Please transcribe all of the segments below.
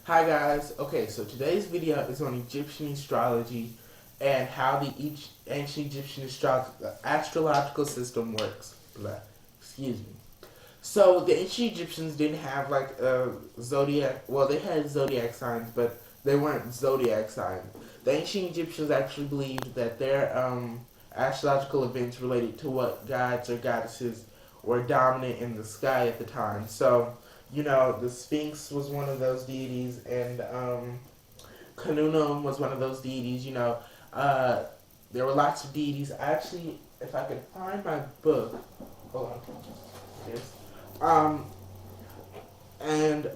Hi guys. Okay, so today's video is on Egyptian astrology and how the each ancient Egyptian astrological system works. Blah. Excuse me. So the ancient Egyptians didn't have like a zodiac. Well, they had zodiac signs, but they weren't zodiac signs. The ancient Egyptians actually believed that their astrological events related to what gods or goddesses were dominant in the sky at the time. So, the Sphinx was one of those deities, and Kanunum was one of those deities. There were lots of deities. Actually, if I could find my book, hold on. Yes. Um, and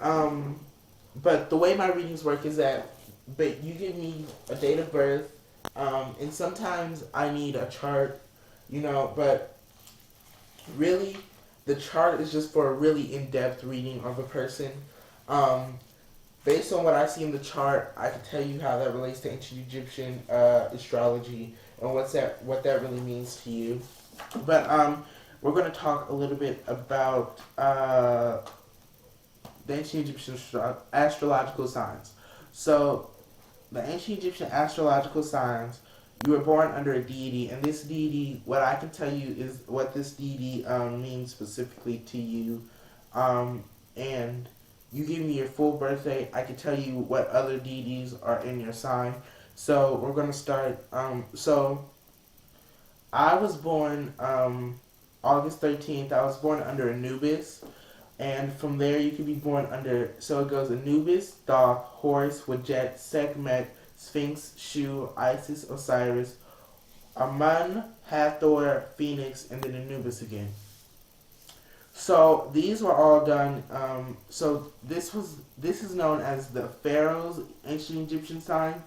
but the way my readings work is that, but you give me a date of birth, and sometimes I need a chart, but really, the chart is just for a really in-depth reading of a person. Um, Based on what I see in the chart, I can tell you how that relates to ancient Egyptian astrology and what that really means to you. But we're going to talk a little bit about the ancient Egyptian astrological signs. So, the ancient Egyptian astrological signs, you were born under a deity, and this deity, what I can tell you is what this deity means specifically to you. And you give me your full birthday, I can tell you what other deities are in your sign. So, we're going to start. So, I was born August 13th. I was born under Anubis. And from there, you could be born under, so it goes Anubis, Thoth, Horus, Wadjet, Sekhmet, Sphinx, Shu, Isis, Osiris, Amun, Hathor, Phoenix, and then Anubis again. So these were all done. So this is known as the Pharaoh's ancient Egyptian signs,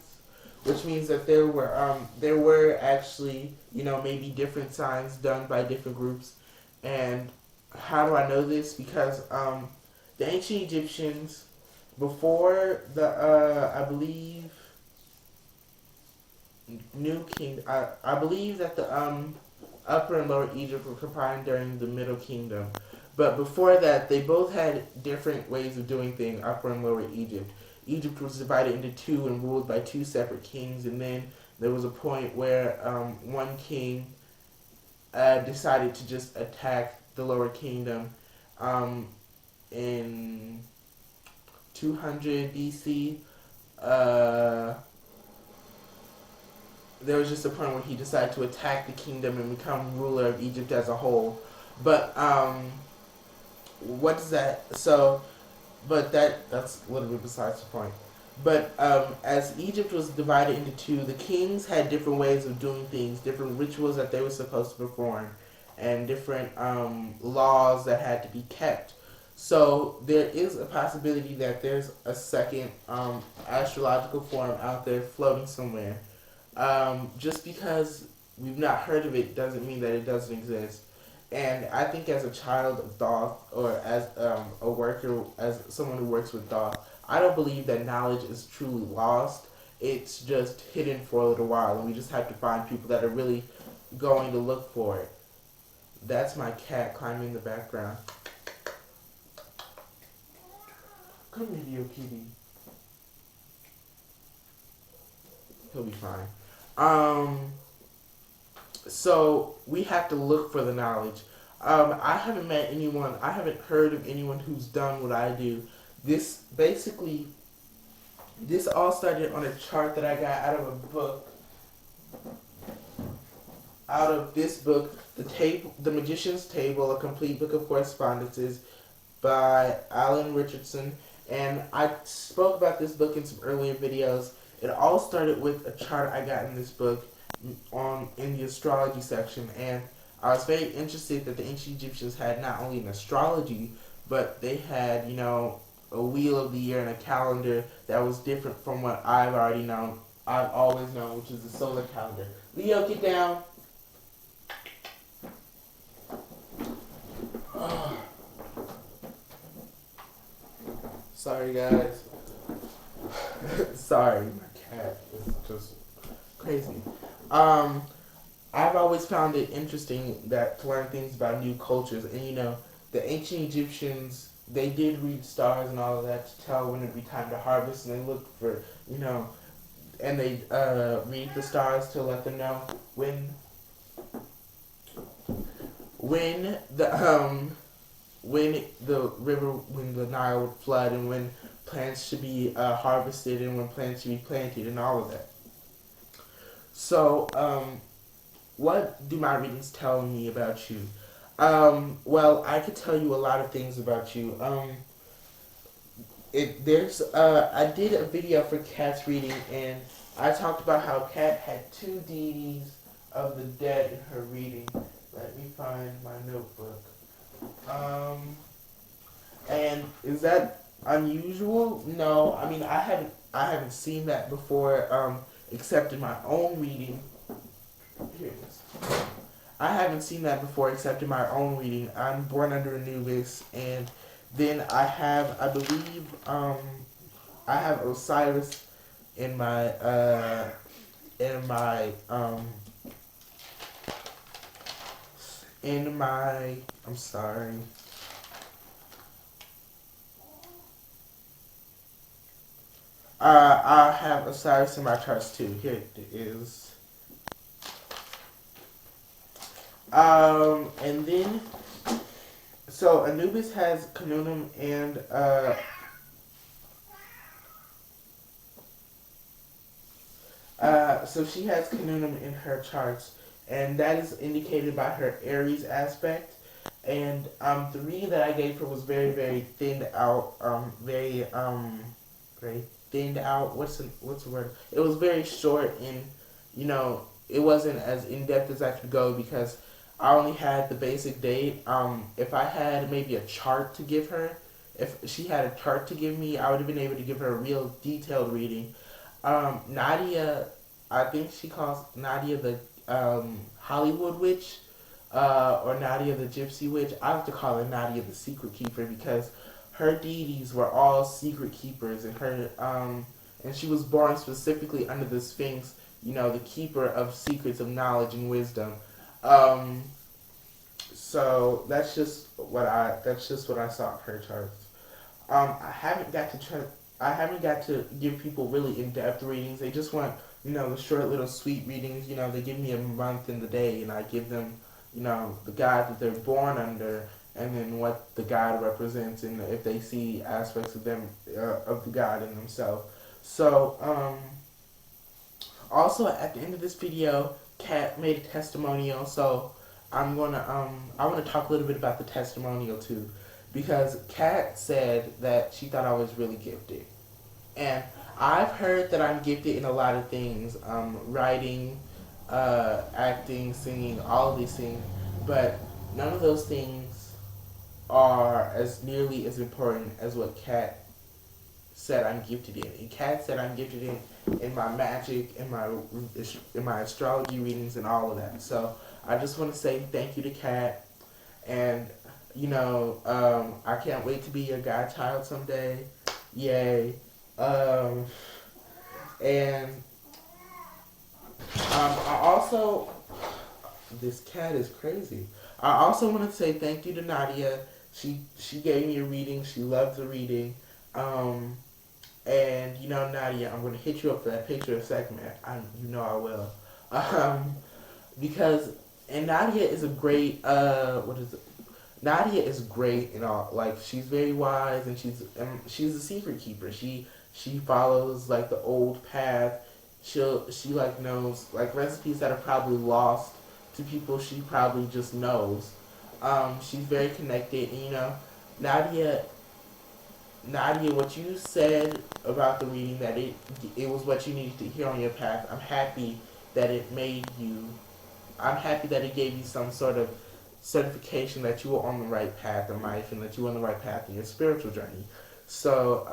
which means that there were actually maybe different signs done by different groups. And how do I know this? Because the ancient Egyptians, before the I believe New King, I believe that the Upper and Lower Egypt were combined during the Middle Kingdom, but before that they both had different ways of doing things. Upper and Lower Egypt. Egypt was divided into two and ruled by two separate kings, and then there was a point where one king decided to just attack the Lower Kingdom in 200 BC. There was just a point where he decided to attack the kingdom and become ruler of Egypt as a whole. But what is that? So, but that's a little bit besides the point. But as Egypt was divided into two, the kings had different ways of doing things, different rituals that they were supposed to perform, and different laws that had to be kept. So there is a possibility that there's a second astrological form out there floating somewhere. Just because we've not heard of it doesn't mean that it doesn't exist. And I think as a child of Thoth, or as a worker, as someone who works with Thoth, I don't believe that knowledge is truly lost. It's just hidden for a little while, and we just have to find people that are really going to look for it. That's my cat climbing in the background. Come here, you kitty. He'll be fine. So we have to look for the knowledge. I haven't met anyone, I haven't heard of anyone who's done what I do. This all started on a chart that I got out of a book. Out of this book, The Magician's Table, A Complete Book of Correspondences by Alan Richardson. And I spoke about this book in some earlier videos. It all started with a chart I got in this book in the astrology section, and I was very interested that the ancient Egyptians had not only an astrology, but they had, a wheel of the year and a calendar that was different from what I've always known, which is the solar calendar. Leo, get down. Sorry, guys. Sorry, my cat is just crazy. I've always found it interesting to learn things about new cultures, and the ancient Egyptians they did read stars and all of that to tell when it'd be time to harvest, and they looked for, you know, and they read the stars to let them know when when the Nile would flood, and when plants should be harvested, and when plants should be planted, and all of that. So, what do my readings tell me about you? Well, I could tell you a lot of things about you. I did a video for Kat's reading, and I talked about how Kat had two deities of the dead in her reading. Let me find my notebook. And is that unusual? No, I mean I haven't seen that before, except in my own reading. Here it is. I haven't seen that before except in my own reading. I'm born under Anubis, and then I believe, I have Osiris in my, in my, I'm sorry. I have Osiris in my charts too. Here it is. And then, so Anubis has Canunum and, so she has Canunum in her charts, and that is indicated by her Aries aspect. And, the reading that I gave her was very, very thinned out, very thinned out. What's the word? It was very short, and, you know, it wasn't as in-depth as I could go because I only had the basic date. If I had maybe a chart to give her, if she had a chart to give me, I would have been able to give her a real detailed reading. Nadia, I think she calls Nadia the Hollywood witch, or Nadia the gypsy witch. I have to call her Nadia the secret keeper because her deities were all secret keepers, and and she was born specifically under the Sphinx, you know, the keeper of secrets of knowledge and wisdom. So that's just what I saw in her charts. I haven't got to give people really in-depth readings. They just want, you know, the short little sweet readings. You know, they give me a month in the day, and I give them, you know, the god that they're born under, and then what the god represents, and if they see aspects of them, of the god in themselves. So, also at the end of this video, Kat made a testimonial, so I want to talk a little bit about the testimonial too, because Kat said that she thought I was really gifted, and I've heard that I'm gifted in a lot of things, writing, acting, singing, all of these things, but none of those things are as nearly as important as what Kat said I'm gifted in. And Kat said I'm gifted in my magic, in my astrology readings, and all of that. So I just want to say thank you to Kat, and you know, I can't wait to be your godchild someday. Yay! And I also, this cat is crazy. I also want to say thank you to Nadia. She gave me a reading. She loved the reading. And you know, Nadia, I'm gonna hit you up for that picture in a second, man. You know I will. Because Nadia is a great Nadia is great and all. Like, she's very wise, and she's a secret keeper. She follows like the old path. She like knows like recipes that are probably lost to people. She probably just knows. She's very connected, and you know, Nadia, what you said about the reading, that it was what you needed to hear on your path. I'm happy that it gave you some sort of certification that you were on the right path in life, and that you were on the right path in your spiritual journey. So,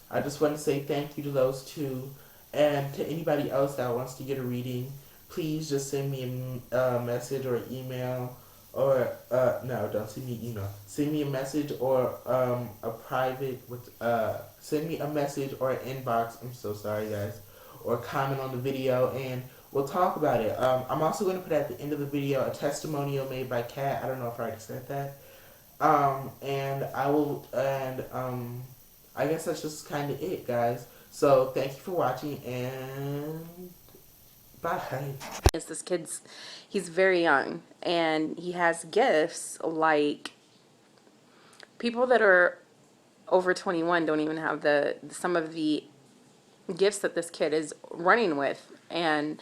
I just want to say thank you to those two, and to anybody else that wants to get a reading, please just send me a message or email, or no, don't send me email. Send me a message or a private send me a message or an inbox. I'm so sorry, guys. Or comment on the video, and we'll talk about it. I'm also going to put at the end of the video a testimonial made by Kat. I don't know if I already said that. And I will, and I guess that's just kind of it, guys. So thank you for watching, and bye. Is this kid's, he's very young and he has gifts like people that are over 21 don't even have the some of the gifts that this kid is running with. And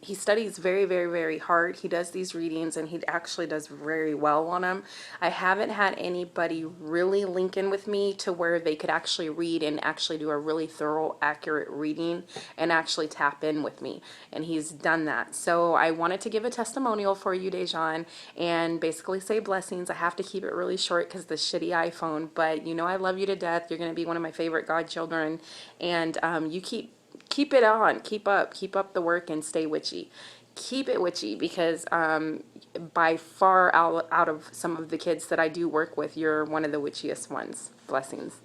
he studies very, very, very hard. He does these readings and he actually does very well on them. I haven't had anybody really link in with me to where they could actually read and actually do a really thorough, accurate reading and actually tap in with me. And he's done that. So I wanted to give a testimonial for you, Dejan, and basically say blessings. I have to keep it really short because the shitty iPhone, but you know I love you to death. You're going to be one of my favorite godchildren. And you keep it on, keep up the work and stay witchy. Keep it witchy because by far out of some of the kids that I do work with, you're one of the witchiest ones. Blessings.